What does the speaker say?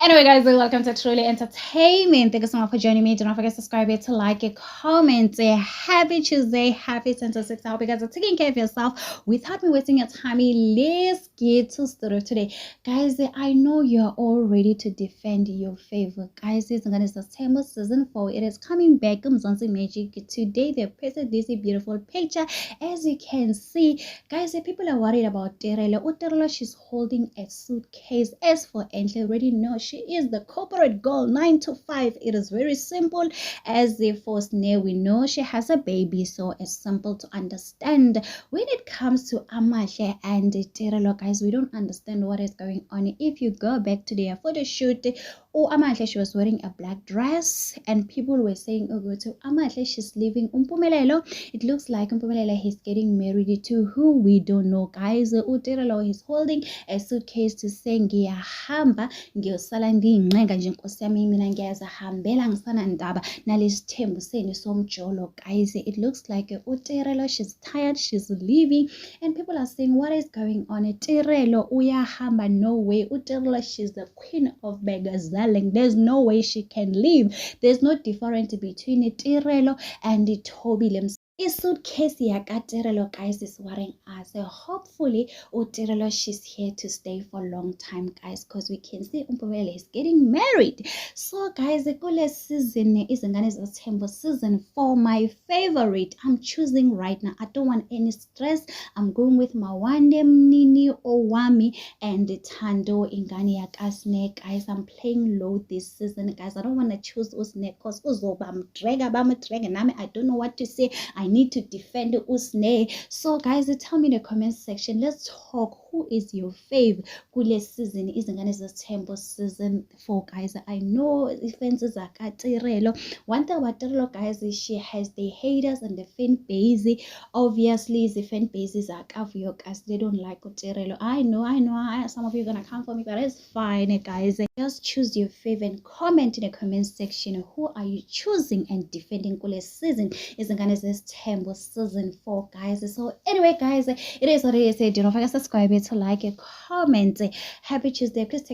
Anyway, guys, welcome to Truly Entertainment. Thank you so much for joining me. Do not forget to subscribe, to like, it, comment. Happy Tuesday, happy 10 to 6. I hope you guys are taking care of yourself. Without me wasting your time, let's get to start today. Guys, I know you're all ready to defend your favor. Guys, it's going to September season 4. It is coming back. Mzansi Magic. Today, they posted this beautiful picture. As you can see, guys, people are worried about Terelo. Terelo, she's holding a suitcase. As for Enhle, already know she is the corporate girl, 9 to 5. It is very simple. As for Sneh, we know she has a baby, so it's simple to understand. When it comes to Amahle and Terelo, guys, we don't understand what is going on. If you go back to their photo shoot, Amahle, she was wearing a black dress, and people were saying, oh, go to Amahle, she's leaving Umpumelelo. It looks like Umpumelelo is getting married to who we don't know, guys. Uterelo is holding a suitcase to say ngiyahamba ngiyosala ngiyincenga nje Nkosi yami mina ngiyazihambela ngisana ndaba nalesithembu seni somjolo, guys. It looks like Uterelo, she's tired, she's leaving, and people are saying, what is going on? Uterelo uyahamba, no way. Uterelo, she's the queen of Begazaleng. There's no way she can leave. There's no difference between Uterelo and Toby Lems. Suitcase yakaTerelo, guys, is worrying us. Hopefully Uterelo, she's here to stay for a long time, guys, because we can see Umpumelelo is getting married. So guys, the coolest season is September season 4, my favorite. I'm choosing right now. I don't want any stress. I'm going with Mawande Mnini Owami and Tando Ingani Yakasne, guys. I'm playing low this season, guys. I don't want to choose Usne because Uzobam Drega Nami. I don't know what to say. I need to defend Usne. So guys, tell me in the comment section. Let's talk. Who is your fave? Kule season is September season 4, guys. I know offenses are Katirelo. One thing about Terelo, guys, is she has the haters and the fan base. Obviously, the fan bases are Kavio, guys. They don't like Terelo. I know. Some of you are gonna come for me, but it's fine, guys. Just choose your fave and comment in the comment section. Who are you choosing and defending Kule season? Is September season 4, guys. So anyway, guys, it is what it is. Do not forget to subscribe, to like, comment. Happy Tuesday. Please take